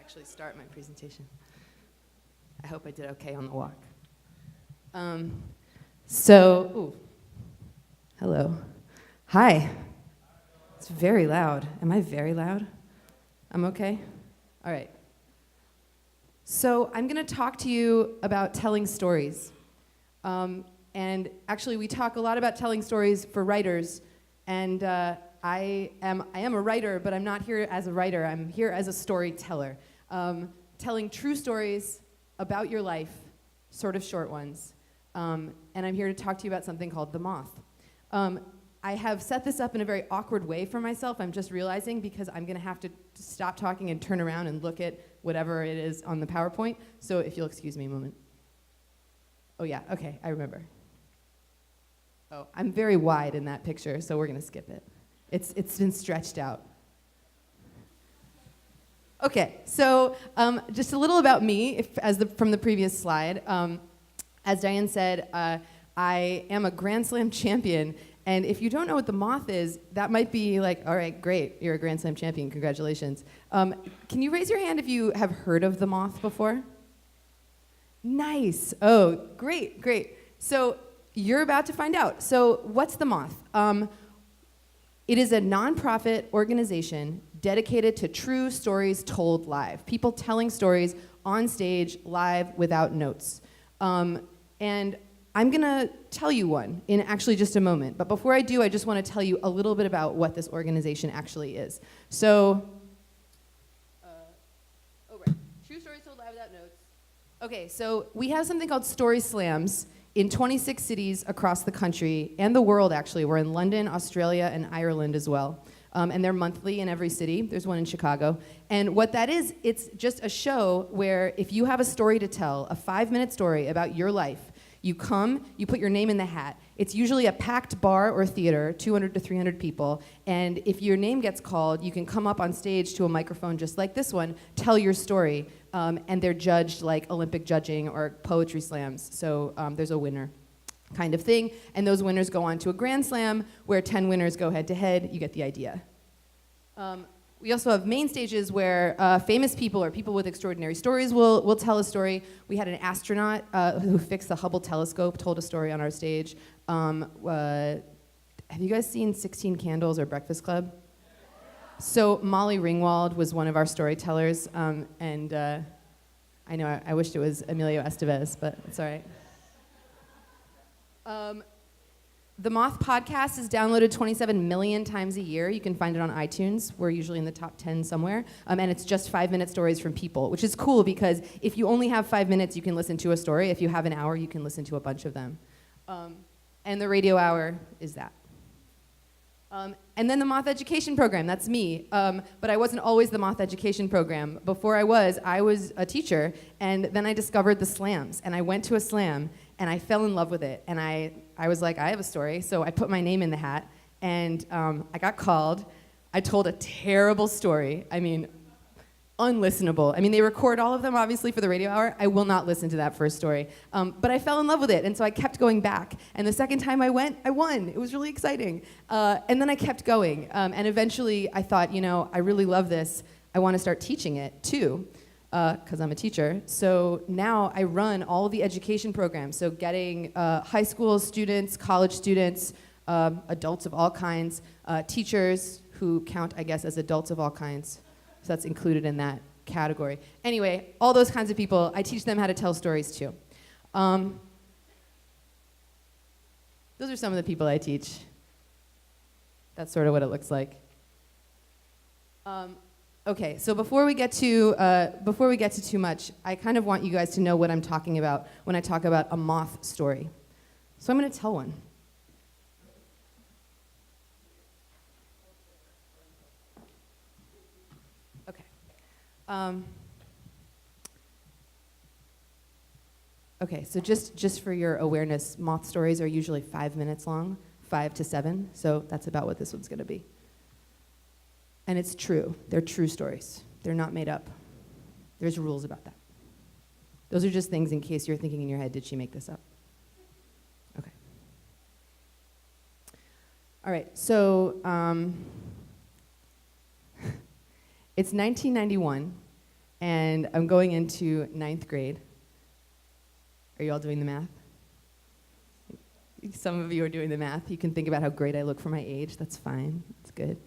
actually start my presentation. I hope I did okay on the walk. Hello. Hi. It's very loud. Am I very loud? I'm okay? All right. So I'm going to talk to you about telling stories. And actually, we talk a lot about telling stories for writers. And I am a writer, but I'm not here as a writer. I'm here as a storyteller, telling true stories about your life, sort of short ones. And I'm here to talk to you about something called the Moth. I have set this up in a very awkward way for myself, I'm just realizing, because I'm going to have to stop talking and turn around and look at whatever it is on the PowerPoint. So if you'll excuse me a moment. Oh yeah, okay, I remember. Oh, I'm very wide in that picture, so we're going to skip it. It's been stretched out. Okay, so just a little about me, from the previous slide. As Diane said, I am a Grand Slam champion, and if you don't know what the Moth is, that might be like, all right, great, you're a Grand Slam champion, congratulations. Can you raise your hand if you have heard of the Moth before? Nice. Oh, great, great. So you're about to find out. So what's the Moth? It is a nonprofit organization dedicated to true stories told live. People telling stories on stage, live, without notes. And I'm going to tell you one in actually just a moment. But before I do, I just want to tell you a little bit about what this organization actually is. So, true stories told live without notes. Okay, so we have something called Story Slams in 26 cities across the country and the world, actually. We're in London, Australia, and Ireland as well. And they're monthly in every city. There's one in Chicago. And what that is, it's just a show where if you have a story to tell, a 5-minute story about your life, you come, you put your name in the hat. It's usually a packed bar or theater, 200 to 300 people. And if your name gets called, you can come up on stage to a microphone just like this one, tell your story. And they're judged like Olympic judging or poetry slams. So there's a winner kind of thing. And those winners go on to a Grand Slam where 10 winners go head to head. You get the idea. We also have main stages where famous people or people with extraordinary stories will tell a story. We had an astronaut who fixed the Hubble telescope, told a story on our stage. Have you guys seen 16 Candles or Breakfast Club? So Molly Ringwald was one of our storytellers, and I know I wished it was Emilio Estevez, but it's all right. The Moth podcast is downloaded 27 million times a year. You can find it on iTunes. We're usually in the top 10 somewhere. And it's just 5-minute stories from people, which is cool because if you only have 5 minutes, you can listen to a story. If you have an hour, you can listen to a bunch of them. And the radio hour is that. And then the Moth Education Program, that's me. But I wasn't always the Moth Education Program. Before I was a teacher, and then I discovered the slams. And I went to a slam, and I fell in love with it. And I was like, I have a story. So I put my name in the hat, and I got called. I told a terrible story. I mean, unlistenable. I mean, they record all of them, obviously, for the radio hour. I will not listen to that first story. But I fell in love with it, and so I kept going back. And the second time I went, I won. It was really exciting. And then I kept going. And eventually, I thought, I really love this. I want to start teaching it, too, because I'm a teacher. So now I run all the education programs, so getting high school students, college students, adults of all kinds, teachers who count, I guess, as adults of all kinds. So that's included in that category. Anyway, all those kinds of people, I teach them how to tell stories too. Those are some of the people I teach. That's sort of what it looks like. Okay, so before we get to too much, I kind of want you guys to know what I'm talking about when I talk about a moth story. So I'm going to tell one. Okay, so just for your awareness, moth stories are usually 5 minutes long, 5 to 7, so that's about what this one's going to be. And it's true. They're true stories. They're not made up. There's rules about that. Those are just things in case you're thinking in your head, did she make this up? Okay. All right, so it's 1991, And I'm going into ninth grade. Are you all doing the math? Some of you are doing the math. You can think about how great I look for my age. That's fine. It's good.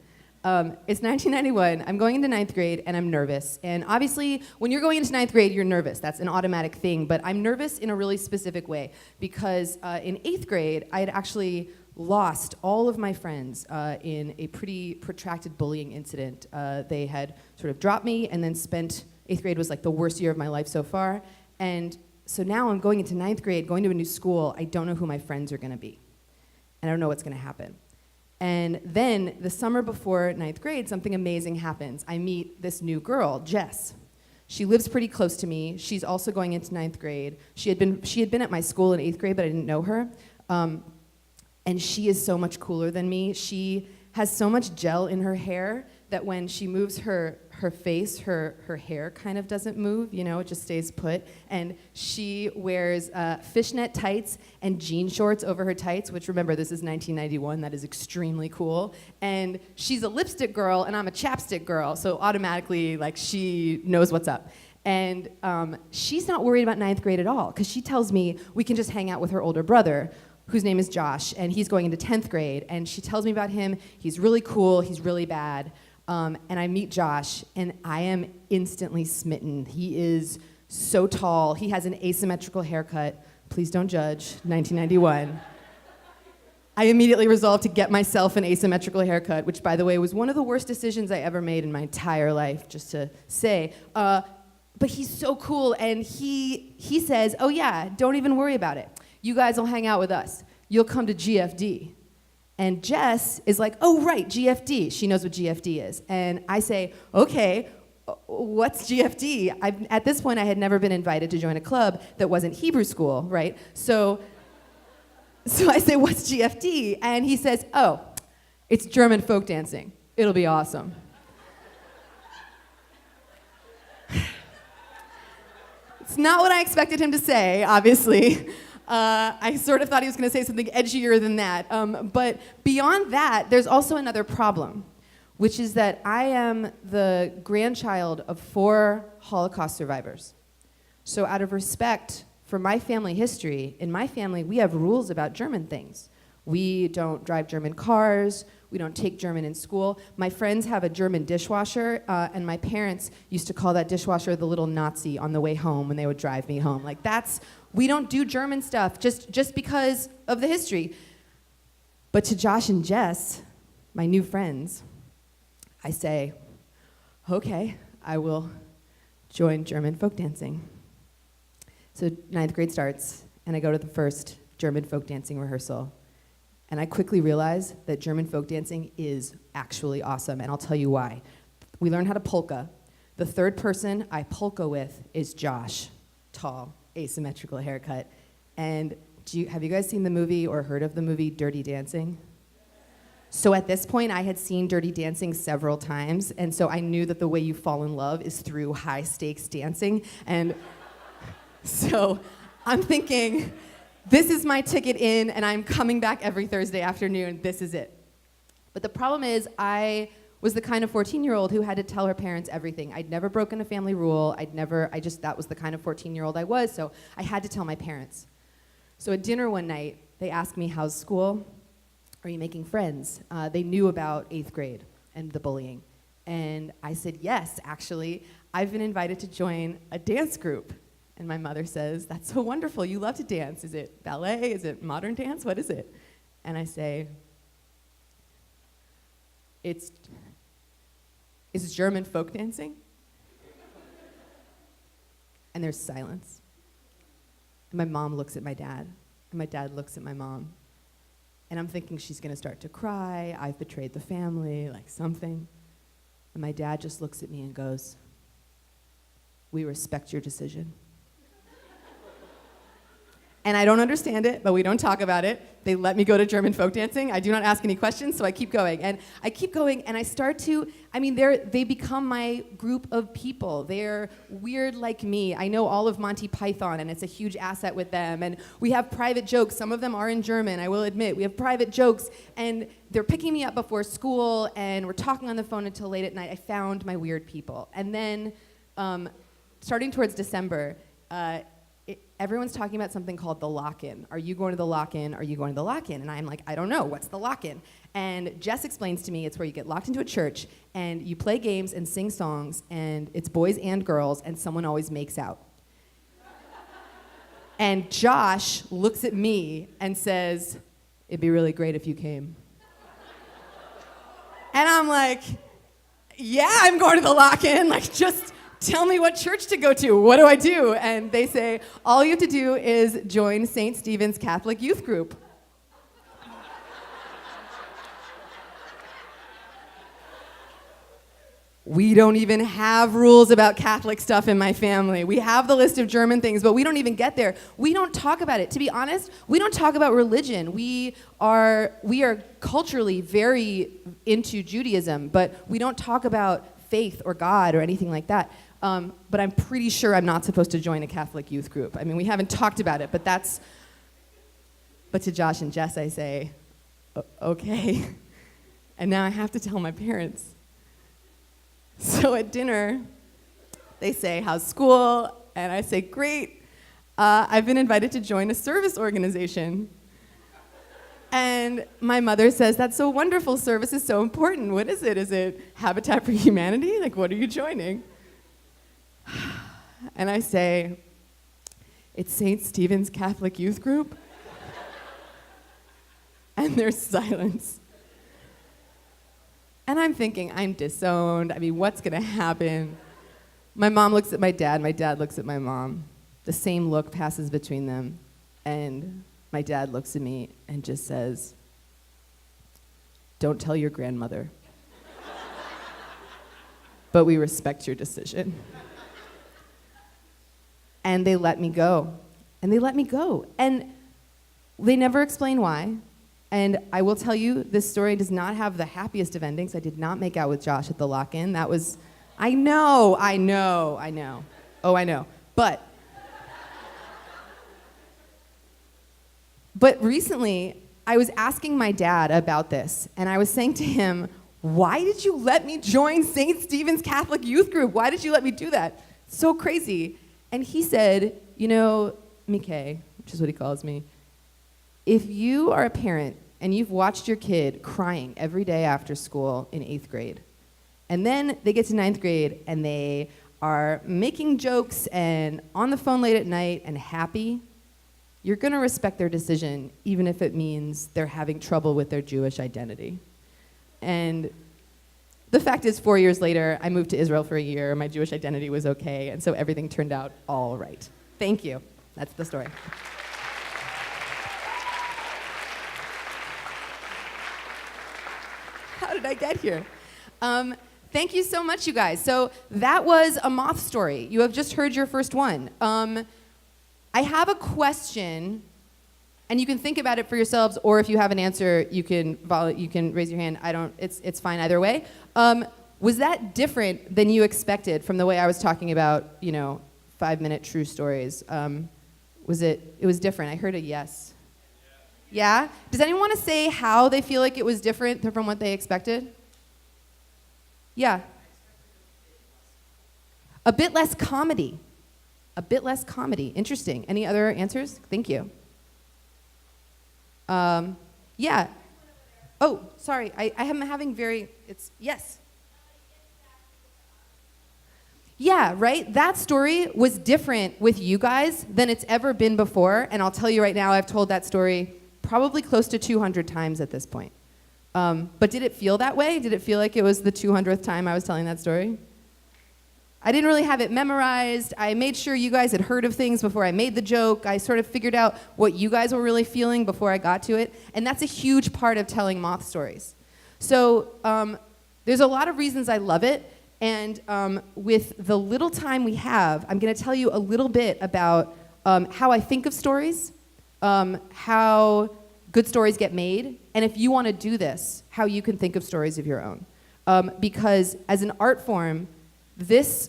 It's 1991. I'm going into ninth grade, and I'm nervous. And obviously, when you're going into ninth grade, you're nervous. That's an automatic thing. But I'm nervous in a really specific way because in eighth grade, I had actually lost all of my friends in a pretty protracted bullying incident. They had sort of dropped me and then spent, eighth grade was like the worst year of my life so far. And so now I'm going into ninth grade, going to a new school. I don't know who my friends are going to be. And I don't know what's going to happen. And then the summer before ninth grade, something amazing happens. I meet this new girl, Jess. She lives pretty close to me. She's also going into ninth grade. She had been at my school in eighth grade, but I didn't know her. And she is so much cooler than me. She has so much gel in her hair that when she moves her face, her hair kind of doesn't move, you know, it just stays put. And she wears fishnet tights and jean shorts over her tights, which, remember, this is 1991. That is extremely cool. And she's a lipstick girl, and I'm a chapstick girl, so automatically, like, she knows what's up. And she's not worried about ninth grade at all, because she tells me we can just hang out with her older brother, whose name is Josh, and he's going into 10th grade. And she tells me about him. He's really cool. He's really bad. And I meet Josh, and I am instantly smitten. He is so tall. He has an asymmetrical haircut. Please don't judge. 1991. I immediately resolved to get myself an asymmetrical haircut, which, by the way, was one of the worst decisions I ever made in my entire life, just to say. But he's so cool, and he says, oh yeah, don't even worry about it. You guys will hang out with us. You'll come to GFD. And Jess is like, oh, right, GFD. She knows what GFD is. And I say, okay, what's GFD? At this point, I had never been invited to join a club that wasn't Hebrew school, right? So I say, what's GFD? And he says, oh, it's German folk dancing. It'll be awesome. It's not what I expected him to say, obviously. I sort of thought he was going to say something edgier than that. But beyond that, there's also another problem, which is that I am the grandchild of 4 Holocaust survivors. So out of respect for my family history, in my family, we have rules about German things. We don't drive German cars. We don't take German in school. My friends have a German dishwasher, and my parents used to call that dishwasher the little Nazi on the way home when they would drive me home. Like, we don't do German stuff just because of the history. But to Josh and Jess, my new friends, I say, okay, I will join German folk dancing. So ninth grade starts, and I go to the first German folk dancing rehearsal. And I quickly realize that German folk dancing is actually awesome, and I'll tell you why. We learn how to polka. The third person I polka with is Josh, tall, asymmetrical haircut. And have you guys seen the movie or heard of the movie Dirty Dancing? So at this point, I had seen Dirty Dancing several times, and so I knew that the way you fall in love is through high-stakes dancing. And so I'm thinking, this is my ticket in, and I'm coming back every Thursday afternoon. This is it. But the problem is, I was the kind of 14-year-old who had to tell her parents everything. I'd never broken a family rule. That was the kind of 14-year-old I was, so I had to tell my parents. So at dinner one night, they asked me, how's school? Are you making friends? They knew about 8th grade and the bullying. And I said, yes, actually, I've been invited to join a dance group. And my mother says, that's so wonderful, you love to dance. Is it ballet? Is it modern dance? What is it? And I say, it's German folk dancing. And there's silence. And my mom looks at my dad, and my dad looks at my mom. And I'm thinking she's gonna start to cry, I've betrayed the family, like something. And my dad just looks at me and goes, we respect your decision. And I don't understand it, but we don't talk about it. They let me go to German folk dancing. I do not ask any questions, so I keep going. And I keep going, and I start to, they become my group of people. They're weird like me. I know all of Monty Python, and it's a huge asset with them. And we have private jokes. Some of them are in German, I will admit. We have private jokes, and they're picking me up before school, and we're talking on the phone until late at night. I found my weird people. And then starting towards December, everyone's talking about something called the lock-in. Are you going to the lock-in? Are you going to the lock-in? And I'm like, I don't know. What's the lock-in? And Jess explains to me it's where you get locked into a church and you play games and sing songs, and it's boys and girls, and someone always makes out. And Josh looks at me and says, it'd be really great if you came. And I'm like, yeah, I'm going to the lock-in. Like, just tell me what church to go to. What do I do? And they say, all you have to do is join St. Stephen's Catholic Youth Group. We don't even have rules about Catholic stuff in my family. We have the list of German things, but we don't even get there. We don't talk about it. To be honest, we don't talk about religion. We are culturally very into Judaism, but we don't talk about faith or God or anything like that. But I'm pretty sure I'm not supposed to join a Catholic youth group. I mean, we haven't talked about it, but to Josh and Jess, I say, okay. And now I have to tell my parents. So at dinner, they say, how's school? And I say, great. I've been invited to join a service organization. And my mother says, that's so wonderful. Service is so important. What is it? Is it Habitat for Humanity? Like, what are you joining? And I say, it's St. Stephen's Catholic Youth Group. And there's silence. And I'm thinking, I'm disowned. I mean, what's going to happen? My mom looks at my dad looks at my mom. The same look passes between them. And my dad looks at me and just says, don't tell your grandmother. But we respect your decision. And they let me go. And they let me go. And they never explain why. And I will tell you, this story does not have the happiest of endings. I did not make out with Josh at the lock-in. That was, I know. Oh, I know. But recently, I was asking my dad about this, and I was saying to him, why did you let me join St. Stephen's Catholic Youth Group? Why did you let me do that? So crazy. And he said, you know, Micaela, which is what he calls me, if you are a parent and you've watched your kid crying every day after school in 8th grade, and then they get to 9th grade and they are making jokes and on the phone late at night and happy, you're going to respect their decision, even if it means they're having trouble with their Jewish identity. And the fact is, 4 years later, I moved to Israel for a year. My Jewish identity was okay, and so everything turned out all right. Thank you. That's the story. How did I get here? Thank you so much, you guys. So that was a Moth story. You have just heard your first one. I have a question, and you can think about it for yourselves, or if you have an answer, you can raise your hand. It's fine either way. Was that different than you expected from the way I was talking about, 5-minute true stories? It was different. I heard a yes. Yeah? Does anyone want to say how they feel like it was different from what they expected? Yeah. A bit less comedy. A bit less comedy. Interesting. Any other answers? Thank you. Yeah. Oh, sorry. I am having yes. Yeah, right? That story was different with you guys than it's ever been before. And I'll tell you right now, I've told that story probably close to 200 times at this point. But did it feel that way? Did it feel like it was the 200th time I was telling that story? I didn't really have it memorized. I made sure you guys had heard of things before I made the joke. I sort of figured out what you guys were really feeling before I got to it. And that's a huge part of telling Moth stories. So there's a lot of reasons I love it. And with the little time we have, I'm going to tell you a little bit about how I think of stories, how good stories get made, and if you want to do this, how you can think of stories of your own. Because as an art form, this,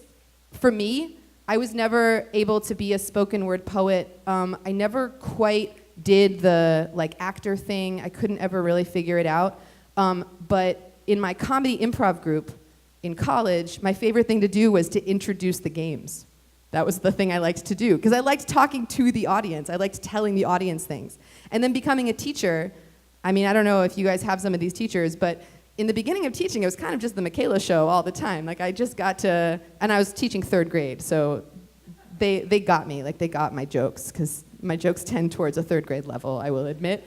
for me, I was never able to be a spoken word poet. I never quite did the actor thing. I couldn't ever really figure it out. But in my comedy improv group, in college, my favorite thing to do was to introduce the games. That was the thing I liked to do, because I liked talking to the audience. I liked telling the audience things. And then becoming a teacher, I mean, I don't know if you guys have some of these teachers, but in the beginning of teaching, it was kind of just the Micaela show all the time. Like, I just got to, and I was teaching 3rd grade, so they got me. Like, they got my jokes, because my jokes tend towards a 3rd grade level, I will admit.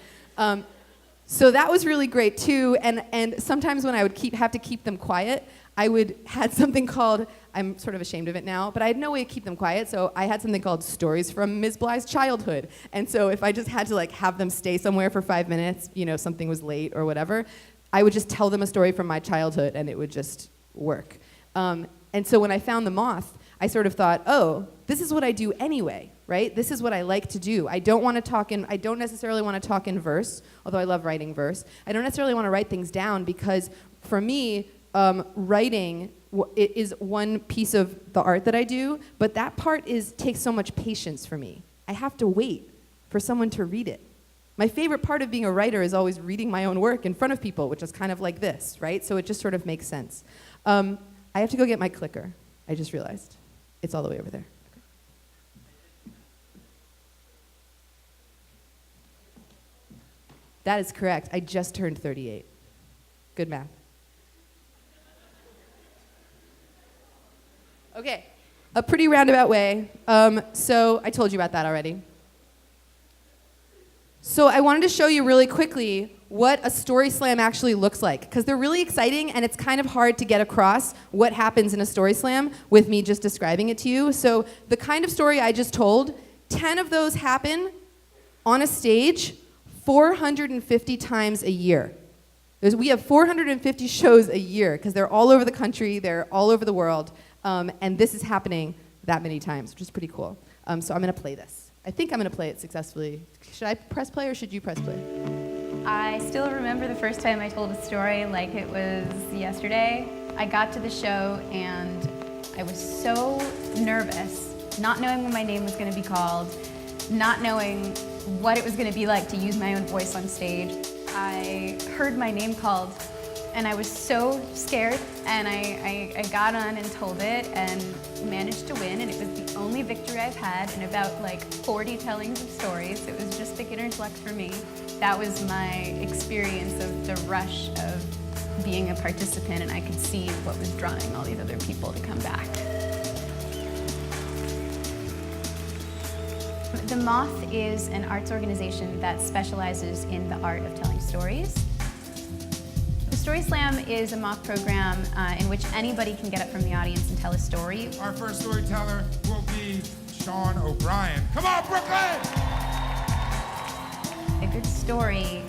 So that was really great, too. And sometimes when I would have to keep them quiet, I had something called, I'm sort of ashamed of it now, but I had no way to keep them quiet, so I had something called Stories from Ms. Bly's Childhood. And so if I just had to have them stay somewhere for 5 minutes, something was late or whatever, I would just tell them a story from my childhood and it would just work. And so when I found the Moth, I sort of thought, oh, this is what I do anyway, right? This is what I like to do. I don't necessarily want to talk in verse, although I love writing verse. I don't necessarily want to write things down because for me, writing it is one piece of the art that I do, but that part takes so much patience for me. I have to wait for someone to read it. My favorite part of being a writer is always reading my own work in front of people, which is kind of like this, right? So it just sort of makes sense. I have to go get my clicker. I just realized. It's all the way over there. That is correct. I just turned 38. Good math. Okay, a pretty roundabout way. So I told you about that already. So I wanted to show you really quickly what a story slam actually looks like, because they're really exciting and it's kind of hard to get across what happens in a story slam with me just describing it to you. So the kind of story I just told, 10 of those happen on a stage 450 times a year. We have 450 shows a year because they're all over the country, they're all over the world. And this is happening that many times, which is pretty cool. So I'm going to play this. I think I'm going to play it successfully. Should I press play or should you press play? I still remember the first time I told a story like it was yesterday. I got to the show and I was so nervous, not knowing when my name was going to be called, not knowing what it was going to be like to use my own voice on stage. I heard my name called and I was so scared, and I got on and told it and managed to win, and it was the only victory I've had in about 40 tellings of stories. It was just beginner's luck for me. That was my experience of the rush of being a participant, and I could see what was drawing all these other people to come back. The Moth is an arts organization that specializes in the art of telling stories. The Story Slam is a mock program in which anybody can get up from the audience and tell a story. Our first storyteller will be Sean O'Brien. Come on, Brooklyn! A good story,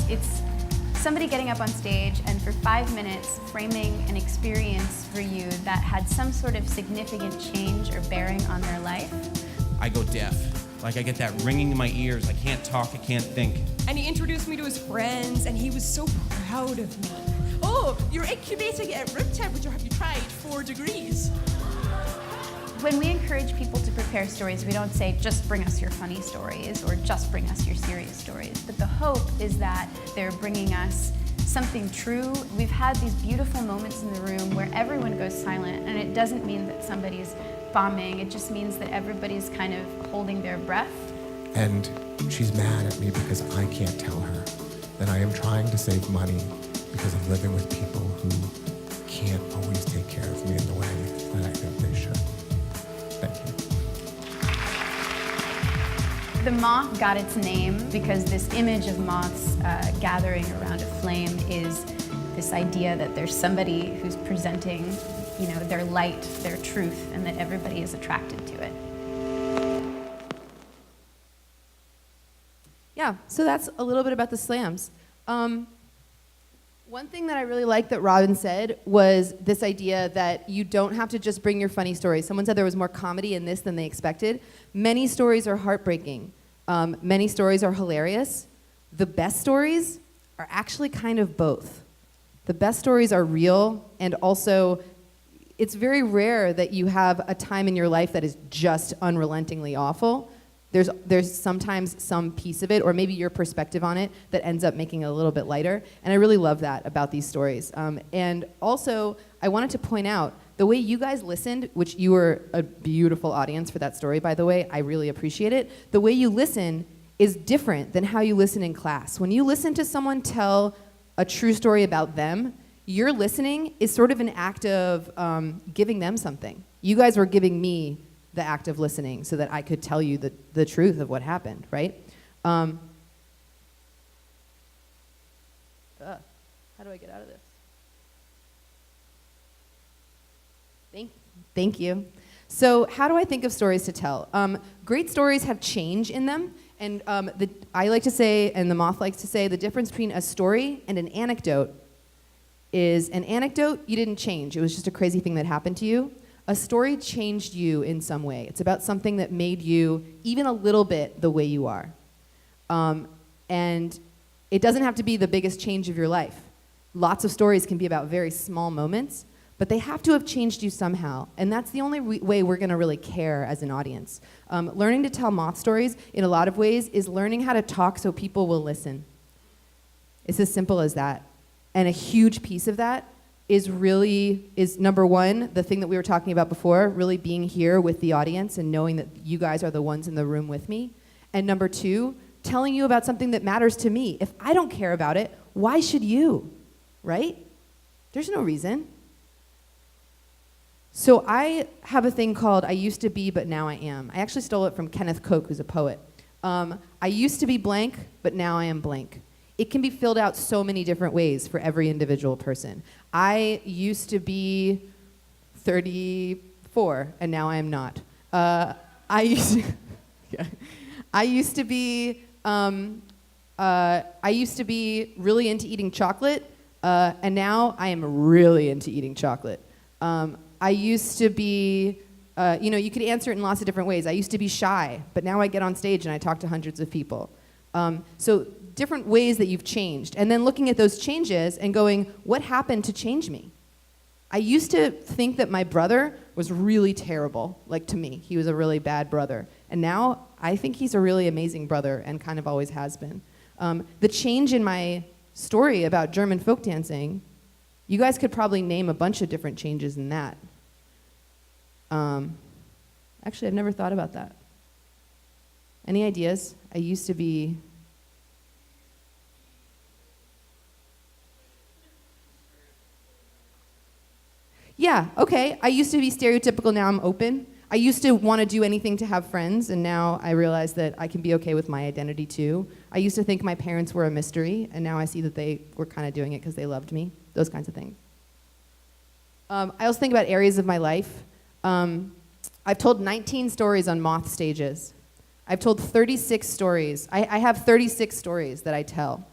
it's somebody getting up on stage and for 5 minutes framing an experience for you that had some sort of significant change or bearing on their life. I go deaf. I get that ringing in my ears. I can't talk, I can't think. And he introduced me to his friends, and he was so proud of me. Oh, you're incubating at room temperature. Have you tried 4 degrees? When we encourage people to prepare stories, we don't say, just bring us your funny stories or just bring us your serious stories. But the hope is that they're bringing us something true. We've had these beautiful moments in the room where everyone goes silent, and it doesn't mean that somebody's bombing. It just means that everybody's kind of holding their breath. And she's mad at me because I can't tell her that I am trying to save money because I'm living with people who can't always take care of me in the way that I think they should. Thank you. The Moth got its name because this image of moths gathering around a flame is this idea that there's somebody who's presenting, their light, their truth, and that everybody is attracted to it. Yeah, so that's a little bit about the slams. One thing that I really liked that Robin said was this idea that you don't have to just bring your funny stories. Someone said there was more comedy in this than they expected. Many stories are heartbreaking. Many stories are hilarious. The best stories are actually kind of both. The best stories are real, and also it's very rare that you have a time in your life that is just unrelentingly awful. there's sometimes some piece of it, or maybe your perspective on it, that ends up making it a little bit lighter. And I really love that about these stories. And also, I wanted to point out the way you guys listened, which you were a beautiful audience for that story, by the way. I really appreciate it. The way you listen is different than how you listen in class. When you listen to someone tell a true story about them, your listening is sort of an act of giving them something. You guys were giving me the act of listening so that I could tell you the truth of what happened, right? How do I get out of this? Thank you. So how do I think of stories to tell? Great stories have change in them. And I like to say, and the Moth likes to say, the difference between a story and an anecdote is an anecdote, you didn't change. It was just a crazy thing that happened to you. A story changed you in some way. It's about something that made you even a little bit the way you are. And it doesn't have to be the biggest change of your life. Lots of stories can be about very small moments, but they have to have changed you somehow. And that's the only way we're gonna really care as an audience. Learning to tell Moth stories, in a lot of ways, is learning how to talk so people will listen. It's as simple as that. And a huge piece of that is number one, the thing that we were talking about before, really being here with the audience and knowing that you guys are the ones in the room with me. And number two, telling you about something that matters to me. If I don't care about it, why should you, right? There's no reason. So I have a thing called I used to be, but now I am. I actually stole it from Kenneth Koch, who's a poet. I used to be blank, but now I am blank. It can be filled out so many different ways for every individual person. I used to be 34, and now I am not. I used to be really into eating chocolate, and now I am really into eating chocolate. I used to be, you could answer it in lots of different ways. I used to be shy, but now I get on stage and I talk to hundreds of people. So different ways that you've changed. And then looking at those changes and going, what happened to change me? I used to think that my brother was really terrible, like to me. He was a really bad brother. And now I think he's a really amazing brother and kind of always has been. The change in my story about German folk dancing, you guys could probably name a bunch of different changes in that. Actually, I've never thought about that. Any ideas? I used to be... Yeah, okay. I used to be stereotypical, now I'm open. I used to want to do anything to have friends, and now I realize that I can be okay with my identity too. I used to think my parents were a mystery, and now I see that they were kind of doing it because they loved me. Those kinds of things. I also think about areas of my life. I've told 19 stories on Moth stages. I've told 36 stories. I have 36 stories that I tell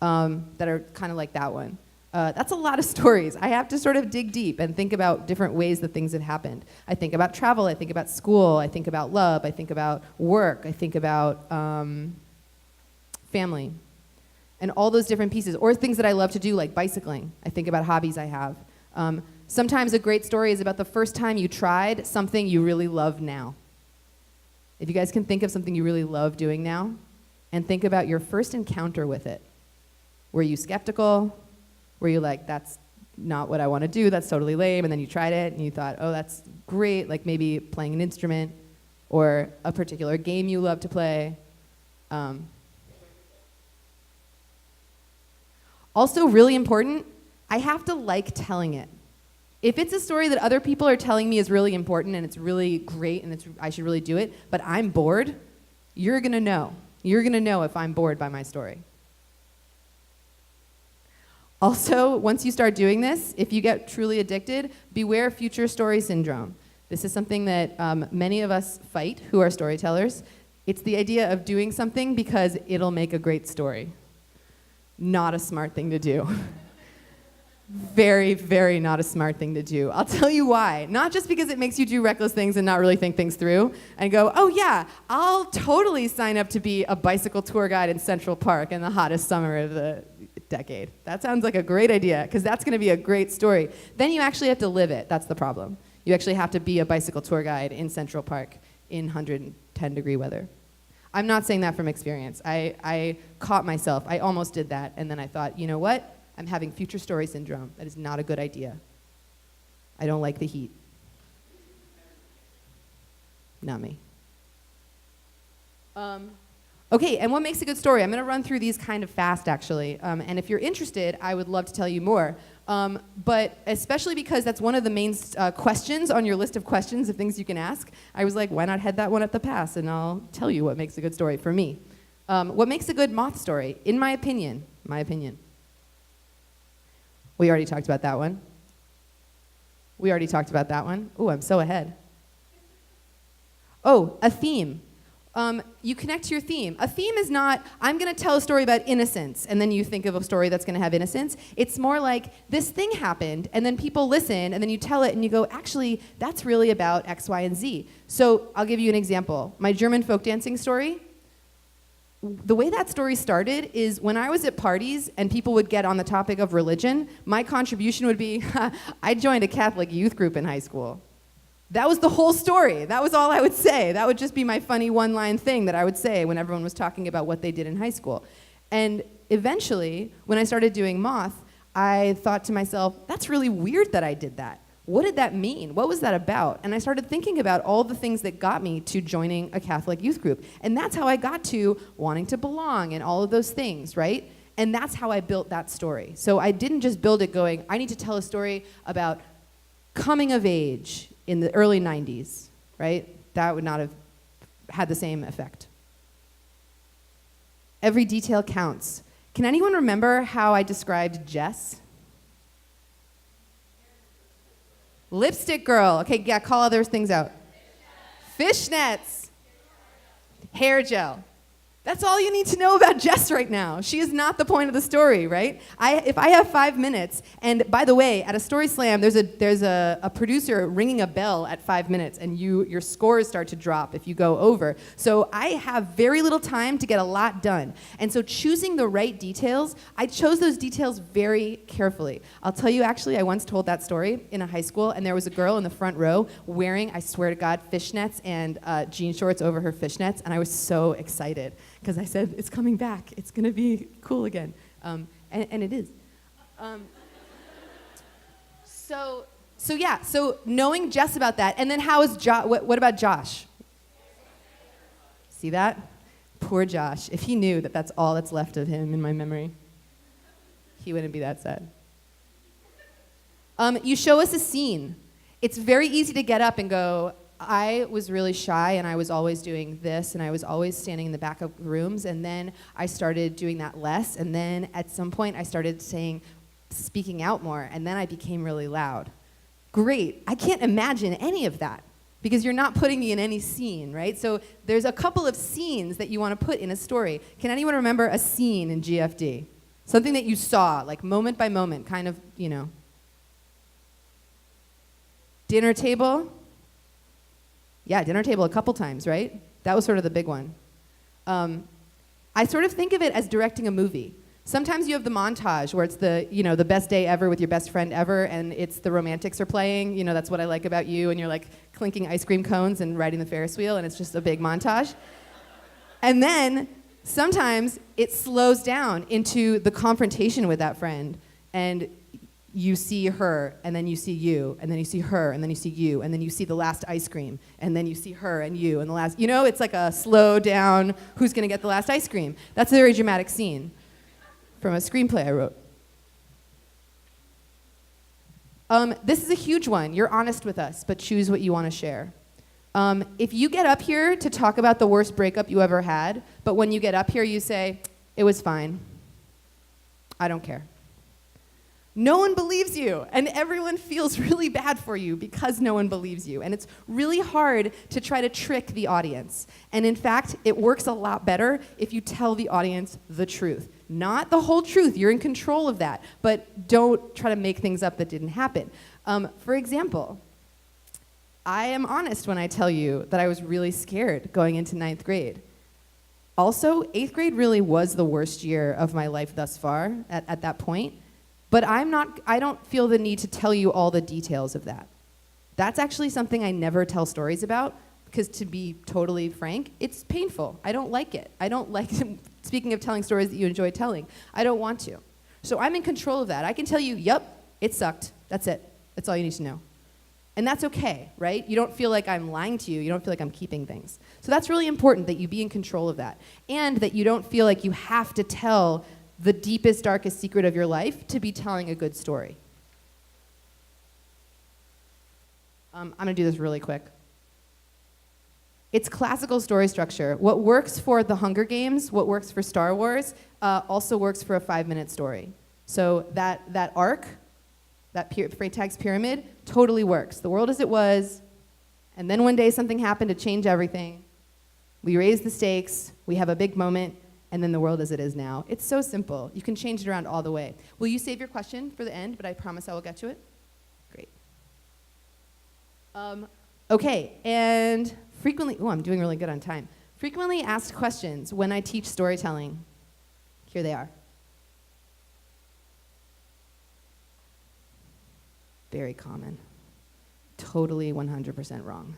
that are kind of like that one. That's a lot of stories. I have to sort of dig deep and think about different ways that things have happened. I think about travel, I think about school, I think about love, I think about work, I think about family, and all those different pieces, or things that I love to do, like bicycling. I think about hobbies I have. Sometimes a great story is about the first time you tried something you really love now. If you guys can think of something you really love doing now, and think about your first encounter with it. Were you skeptical? Were you like, that's not what I want to do, that's totally lame, and then you tried it and you thought, oh, that's great, like maybe playing an instrument or a particular game you love to play. Also really important, I have to like telling it. If it's a story that other people are telling me is really important and it's really great and I should really do it, but I'm bored, you're gonna know. You're gonna know if I'm bored by my story. Also, once you start doing this, if you get truly addicted, beware future story syndrome. This is something that many of us fight who are storytellers. It's the idea of doing something because it'll make a great story. Not a smart thing to do. Very, very not a smart thing to do. I'll tell you why. Not just because it makes you do reckless things and not really think things through and go, oh yeah, I'll totally sign up to be a bicycle tour guide in Central Park in the hottest summer of the decade. That sounds like a great idea because that's going to be a great story. Then you actually have to live it. That's the problem. You actually have to be a bicycle tour guide in Central Park in 110-degree weather. I'm not saying that from experience. I caught myself. I almost did that. And then I thought, you know what? I'm having future story syndrome. That is not a good idea. I don't like the heat. Not me. Okay, and what makes a good story? I'm going to run through these kind of fast, actually. And if you're interested, I would love to tell you more. But especially because that's one of the main questions on your list of questions of things you can ask, I was like, why not head that one at the pass? And I'll tell you what makes a good story for me. What makes a good Moth story, in my opinion, we already talked about that one. Ooh, I'm so ahead. Oh, a theme. You connect to your theme. A theme is not, I'm going to tell a story about innocence, and then you think of a story that's going to have innocence. It's more like, this thing happened, and then people listen, and then you tell it, and you go, actually, that's really about X, Y, and Z. So I'll give you an example. My German folk dancing story, the way that story started is when I was at parties and people would get on the topic of religion, my contribution would be, I joined a Catholic youth group in high school. That was the whole story. That was all I would say. That would just be my funny one-line thing that I would say when everyone was talking about what they did in high school. And eventually, when I started doing Moth, I thought to myself, that's really weird that I did that. What did that mean? What was that about? And I started thinking about all the things that got me to joining a Catholic youth group. And that's how I got to wanting to belong and all of those things, right? And that's how I built that story. So I didn't just build it going, I need to tell a story about coming of age in the early 90s, right? That would not have had the same effect. Every detail counts. Can anyone remember how I described Jess? Lipstick girl. Okay, yeah, call other things out. Fishnets. Hair gel. That's all you need to know about Jess right now. She is not the point of the story, right? If I have 5 minutes, and by the way, at a story slam, there's a producer ringing a bell at 5 minutes, and your scores start to drop if you go over. So I have very little time to get a lot done. And so choosing the right details, I chose those details very carefully. I'll tell you, actually, I once told that story in a high school, and there was a girl in the front row wearing, I swear to God, fishnets and jean shorts over her fishnets, and I was so excited. Because I said, it's coming back. It's going to be cool again. And it is. So knowing Jess about that. And then how is Josh? What about Josh? See that? Poor Josh. If he knew that that's all that's left of him in my memory, he wouldn't be that sad. You show us a scene. It's very easy to get up and go, I was really shy, and I was always doing this, and I was always standing in the back of rooms, and then I started doing that less, and then at some point I started speaking out more, and then I became really loud. Great. I can't imagine any of that, because you're not putting me in any scene, right? So there's a couple of scenes that you want to put in a story. Can anyone remember a scene in GFD? Something that you saw, like moment by moment, kind of, Dinner table? Yeah, dinner table a couple times, right? That was sort of the big one. I sort of think of it as directing a movie. Sometimes you have the montage where it's the best day ever with your best friend ever, and it's the romantics are playing. That's what I like about you, and you're like clinking ice cream cones and riding the Ferris wheel, and it's just a big montage. And then sometimes it slows down into the confrontation with that friend, and you see her, and then you see you, and then you see her, and then you see you, and then you see the last ice cream, and then you see her and you, and the last, it's like a slow down, who's gonna get the last ice cream? That's a very dramatic scene from a screenplay I wrote. This is a huge one. You're honest with us, but choose what you wanna share. If you get up here to talk about the worst breakup you ever had, but when you get up here you say, it was fine, I don't care. No one believes you, and everyone feels really bad for you because no one believes you. And it's really hard to try to trick the audience. And in fact, it works a lot better if you tell the audience the truth. Not the whole truth, you're in control of that, but don't try to make things up that didn't happen. For example, I am honest when I tell you that I was really scared going into 9th grade. Also, 8th grade really was the worst year of my life thus far at that point. But I don't feel the need to tell you all the details of that. That's actually something I never tell stories about because to be totally frank, it's painful. I don't like it. I don't like, speaking of telling stories that you enjoy telling, I don't want to. So I'm in control of that. I can tell you, yep, it sucked. That's it. That's all you need to know. And that's okay, right? You don't feel like I'm lying to you. You don't feel like I'm keeping things. So that's really important, that you be in control of that. And that you don't feel like you have to tell the deepest, darkest secret of your life to be telling a good story. I'm going to do this really quick. It's classical story structure. What works for The Hunger Games, what works for Star Wars, also works for a 5-minute story. So that arc, that Freytag's pyramid, totally works. The world as it was, and then one day something happened to change everything. We raise the stakes, we have a big moment, and then the world as it is now. It's so simple. You can change it around all the way. Will you save your question for the end, but I promise I will get to it? Great. Okay, and frequently, I'm doing really good on time. Frequently asked questions when I teach storytelling. Here they are. Very common. Totally 100% wrong.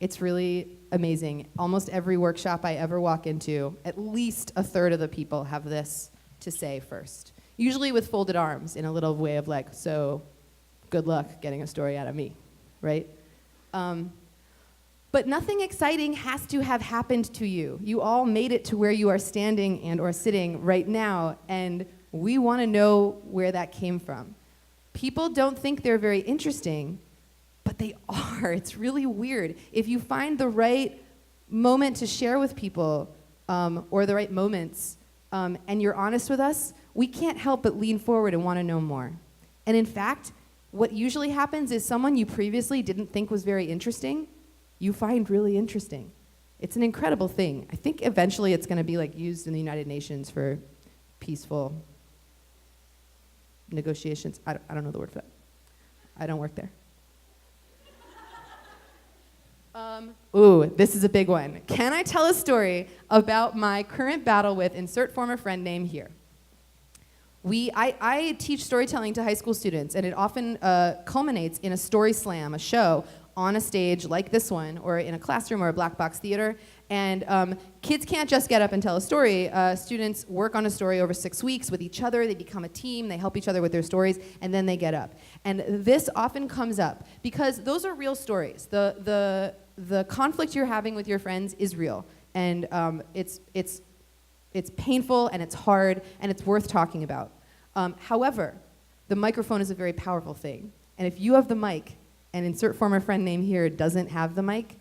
It's really amazing. Almost every workshop I ever walk into, at least a third of the people have this to say first. Usually with folded arms in a little way of like, so good luck getting a story out of me, right? But nothing exciting has to have happened to you. You all made it to where you are standing and or sitting right now, and we want to know where that came from. People don't think they're very interesting, but they are. It's really weird. If you find the right moment to share with people, or the right moments, and you're honest with us, we can't help but lean forward and want to know more. And in fact, what usually happens is someone you previously didn't think was very interesting, you find really interesting. It's an incredible thing. I think eventually it's going to be like used in the United Nations for peaceful negotiations. I don't know the word for that. I don't work there. This is a big one. Can I tell a story about my current battle with insert former friend name here? I teach storytelling to high school students, and it often culminates in a story slam, a show, on a stage like this one, or in a classroom or a black box theater. And kids can't just get up and tell a story. Students work on a story over 6 weeks with each other. They become a team. They help each other with their stories, and then they get up. And this often comes up because those are real stories. The conflict you're having with your friends is real, and it's painful, and it's hard, and it's worth talking about. However, the microphone is a very powerful thing, and if you have the mic, and insert former friend name here doesn't have the mic,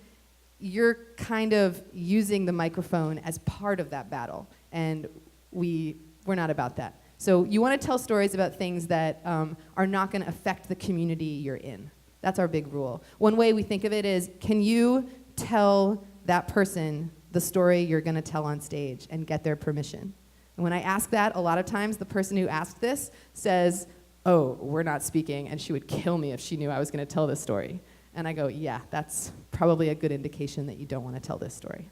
you're kind of using the microphone as part of that battle, and we're not about that. So you want to tell stories about things that are not going to affect the community you're in. That's our big rule. One way we think of it is, can you tell that person the story you're going to tell on stage and get their permission? And when I ask that, a lot of times the person who asked this says, oh, we're not speaking, and she would kill me if she knew I was going to tell this story. And I go, yeah, that's probably a good indication that you don't want to tell this story.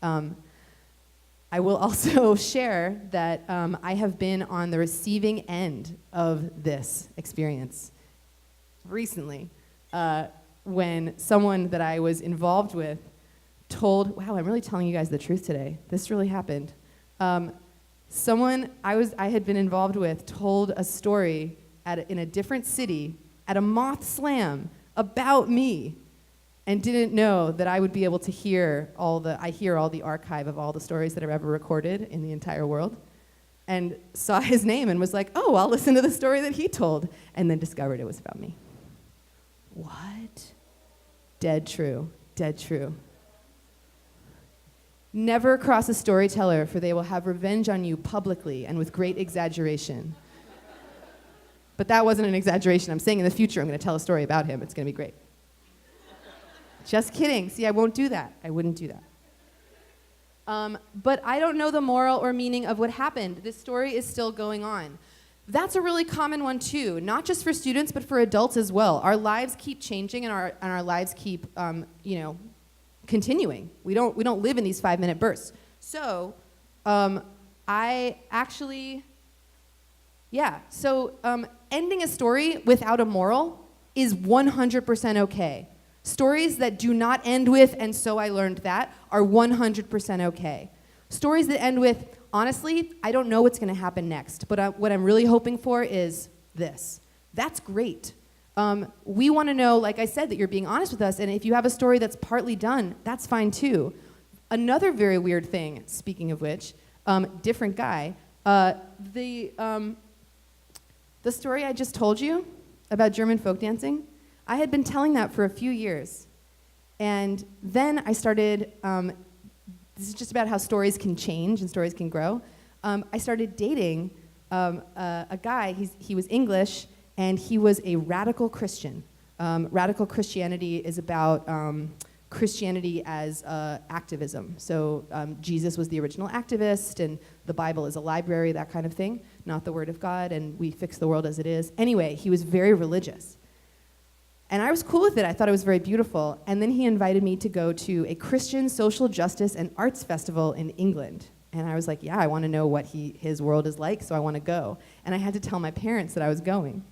I will also share that I have been on the receiving end of this experience recently when someone that I was involved with told, wow, I'm really telling you guys the truth today. This really happened. Someone I had been involved with told a story in a different city at a Moth slam about me, and didn't know that I would be able to hear all the archive of all the stories that I've ever recorded in the entire world, and saw his name and was like, oh, I'll listen to the story that he told, and then discovered it was about me. What? Dead true, dead true. Never cross a storyteller, for they will have revenge on you publicly and with great exaggeration. But that wasn't an exaggeration. I'm saying in the future I'm going to tell a story about him. It's going to be great. Just kidding. See, I won't do that. I wouldn't do that. But I don't know the moral or meaning of what happened. This story is still going on. That's a really common one too, not just for students, but for adults as well. Our lives keep changing, and our lives keep, continuing. We don't live in these 5-minute bursts. So, ending a story without a moral is 100% okay. Stories that do not end with, and so I learned that, are 100% okay. Stories that end with, honestly, I don't know what's going to happen next, but what I'm really hoping for is this. That's great. We want to know, like I said, that you're being honest with us, and if you have a story that's partly done, that's fine too. Another very weird thing, speaking of which, different guy, the story I just told you about German folk dancing, I had been telling that for a few years. And then I started, this is just about how stories can change and stories can grow. I started dating a guy, he was English, and he was a radical Christian. Radical Christianity is about Christianity as activism. So Jesus was the original activist, and the Bible is a library, that kind of thing, not the Word of God, and we fix the world as it is. Anyway, he was very religious. And I was cool with it. I thought it was very beautiful. And then he invited me to go to a Christian social justice and arts festival in England. And I was like, yeah, I want to know what his world is like, so I want to go. And I had to tell my parents that I was going.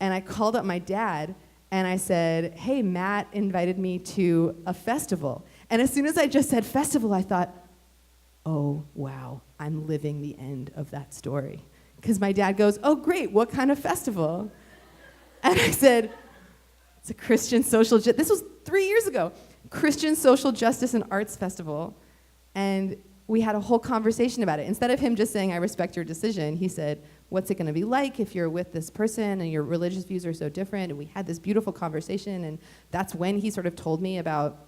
And I called up my dad, and I said, hey, Matt invited me to a festival. And as soon as I just said festival, I thought, oh, wow, I'm living the end of that story. Because my dad goes, oh, great, what kind of festival? And I said, it's a Christian social justice. This was 3 years ago. Christian Social Justice and Arts Festival. And we had a whole conversation about it. Instead of him just saying, I respect your decision, he said, what's it going to be like if you're with this person and your religious views are so different? And we had this beautiful conversation. And that's when he sort of told me about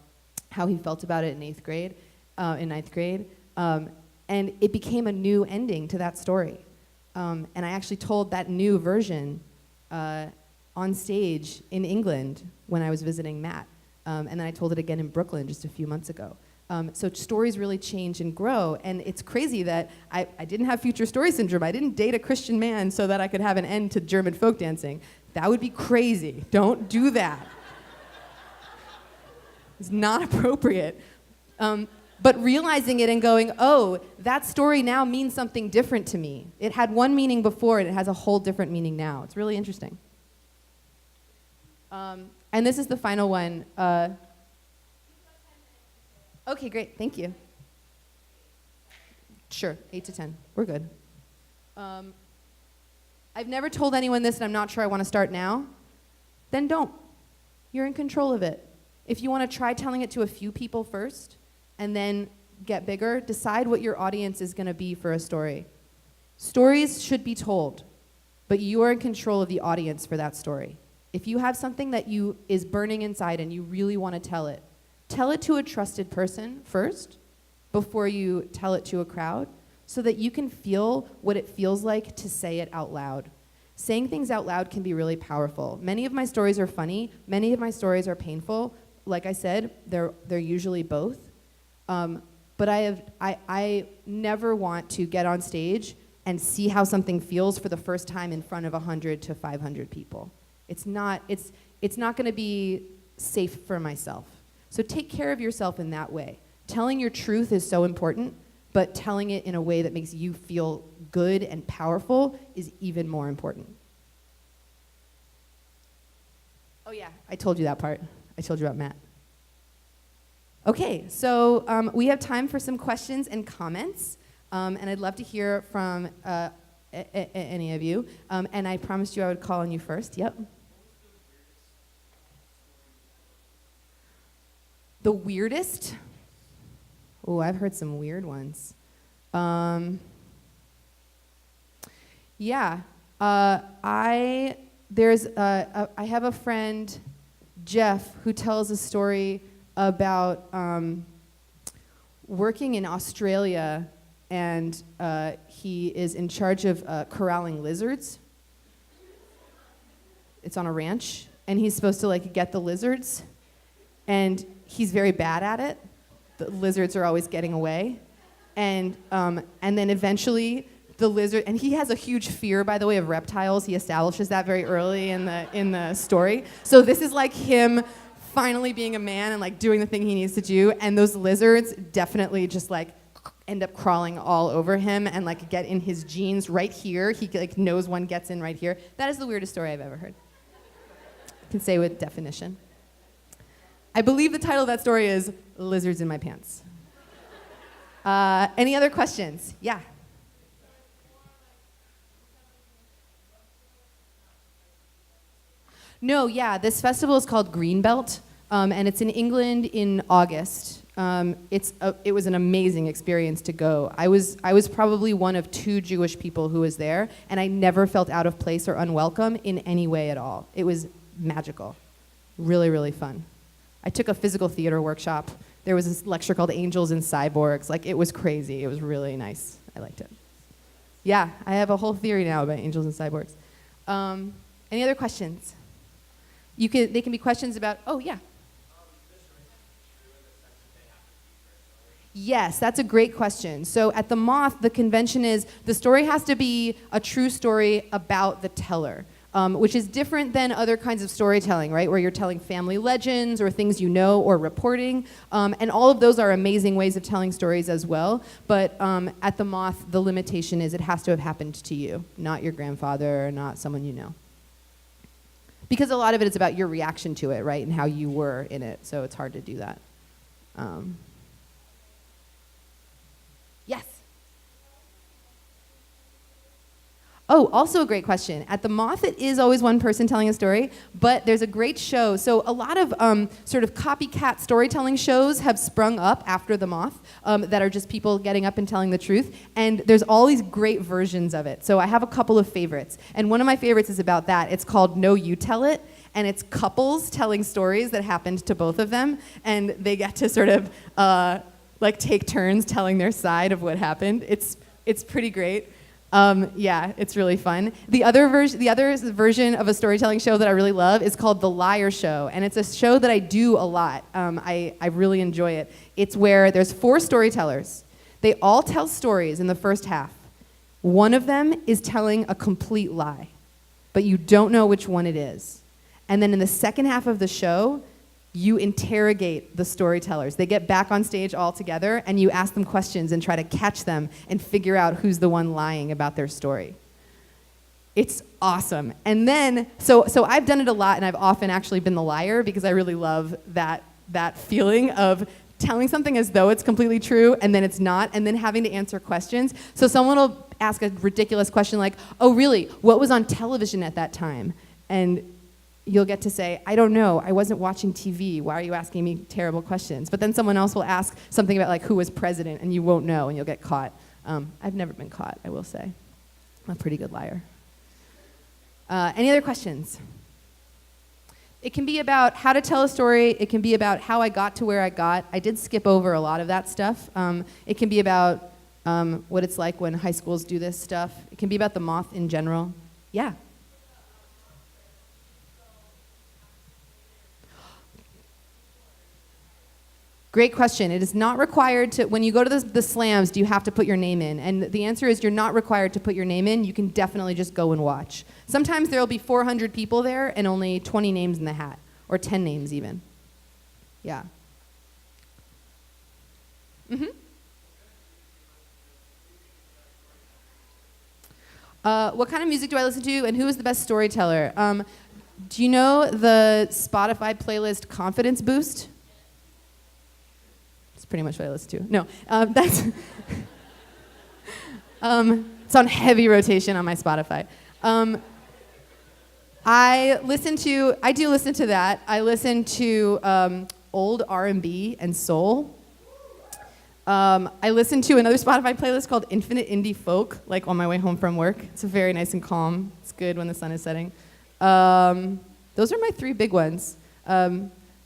how he felt about it in ninth grade. And it became a new ending to that story. And I actually told that new version on stage in England when I was visiting Matt. And then I told it again in Brooklyn just a few months ago. So stories really change and grow. And it's crazy that I didn't have future story syndrome. I didn't date a Christian man so that I could have an end to German folk dancing. That would be crazy. Don't do that. It's not appropriate. But realizing it and going, oh, that story now means something different to me. It had one meaning before and it has a whole different meaning now. It's really interesting. And this is the final one. Okay, great, thank you. Sure, 8 to 10, we're good. I've never told anyone this and I'm not sure I want to start now. Then don't. You're in control of it. If you want to try telling it to a few people first and then get bigger, decide what your audience is going to be for a story. Stories should be told, but you are in control of the audience for that story. If you have something that is burning inside and you really want to tell it to a trusted person first before you tell it to a crowd so that you can feel what it feels like to say it out loud. Saying things out loud can be really powerful. Many of my stories are funny. Many of my stories are painful. Like I said, they're usually both. But I never want to get on stage and see how something feels for the first time in front of 100 to 500 people. It's not going to be safe for myself. So take care of yourself in that way. Telling your truth is so important, but telling it in a way that makes you feel good and powerful is even more important. Oh yeah, I told you that part. I told you about Matt. Okay, so we have time for some questions and comments, and I'd love to hear from any of you. And I promised you I would call on you first. Yep. The weirdest? Oh, I've heard some weird ones. I have a friend, Jeff, who tells a story about working in Australia, and he is in charge of corralling lizards. It's on a ranch, and he's supposed to get the lizards, and he's very bad at it. The lizards are always getting away, and then eventually the lizard, and he has a huge fear, by the way, of reptiles. He establishes that very early in the story. So this is like him finally being a man and doing the thing he needs to do, and those lizards definitely just end up crawling all over him and get in his jeans right here. He knows one gets in right here. That is the weirdest story I've ever heard. I can say with definition. I believe the title of that story is Lizards in My Pants. Any other questions? Yeah. No, yeah, this festival is called Greenbelt, and it's in England in August. It was an amazing experience to go. I was probably one of 2 Jewish people who was there, and I never felt out of place or unwelcome in any way at all. It was magical, really, really fun. I took a physical theater workshop. There was this lecture called Angels and Cyborgs. Like, it was crazy. It was really nice. I liked it. Yeah, I have a whole theory now about angels and cyborgs. Any other questions? They can be questions about, oh, yeah. Yes, that's a great question. So at the Moth, the convention is the story has to be a true story about the teller, which is different than other kinds of storytelling, right? Where you're telling family legends or things you know or reporting. And all of those are amazing ways of telling stories as well. But at the Moth, the limitation is it has to have happened to you, not your grandfather or not someone you know. Because a lot of it is about your reaction to it, right? And how you were in it. So it's hard to do that. Yes. Oh, also a great question. At the Moth, it is always one person telling a story, but there's a great show. So a lot of sort of copycat storytelling shows have sprung up after the Moth that are just people getting up and telling the truth. And there's all these great versions of it. So I have a couple of favorites. And one of my favorites is about that. It's called No You Tell It. And it's couples telling stories that happened to both of them. And they get to sort of like take turns telling their side of what happened. It's pretty great. Yeah, it's really fun. The other version of a storytelling show that I really love is called The Liar Show, and it's a show that I do a lot. I really enjoy it. It's where there's 4 storytellers. They all tell stories in the first half. One of them is telling a complete lie, but you don't know which one it is. And then in the second half of the show, you interrogate the storytellers. They get back on stage all together, and you ask them questions and try to catch them and figure out who's the one lying about their story. It's awesome. And then, so I've done it a lot, and I've often actually been the liar because I really love that feeling of telling something as though it's completely true, and then it's not, and then having to answer questions. So someone will ask a ridiculous question like, oh, really, what was on television at that time? And you'll get to say, I don't know, I wasn't watching TV, why are you asking me terrible questions? But then someone else will ask something about like who was president, and you won't know, and you'll get caught. I've never been caught, I will say. I'm a pretty good liar. Any other questions? It can be about how to tell a story. It can be about how I got to where I got. I did skip over a lot of that stuff. It can be about what it's like when high schools do this stuff. It can be about the Moth in general. Yeah. Great question. It is not required to, when you go to the slams, do you have to put your name in? And the answer is you're not required to put your name in. You can definitely just go and watch. Sometimes there will be 400 people there and only 20 names in the hat, or 10 names even. Yeah. Mm-hmm. What kind of music do I listen to, and who is the best storyteller? Do you know the Spotify playlist Confidence Boost? Pretty much what I listen to. No, that's it's on heavy rotation on my Spotify. I do listen to that. I listen to old R&B and soul. I listen to another Spotify playlist called Infinite Indie Folk, like on my way home from work. It's very nice and calm. It's good when the sun is setting. Those are my 3 big ones.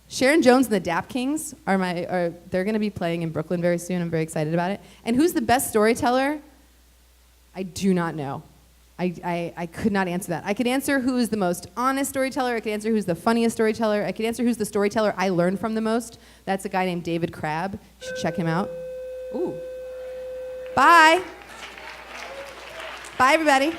Sharon Jones and the Dap Kings they're going to be playing in Brooklyn very soon. I'm very excited about it. And who's the best storyteller? I do not know. I could not answer that. I could answer who is the most honest storyteller. I could answer who's the funniest storyteller. I could answer who's the storyteller I learned from the most. That's a guy named David Crabb. You should check him out. Ooh. Bye. Bye, everybody.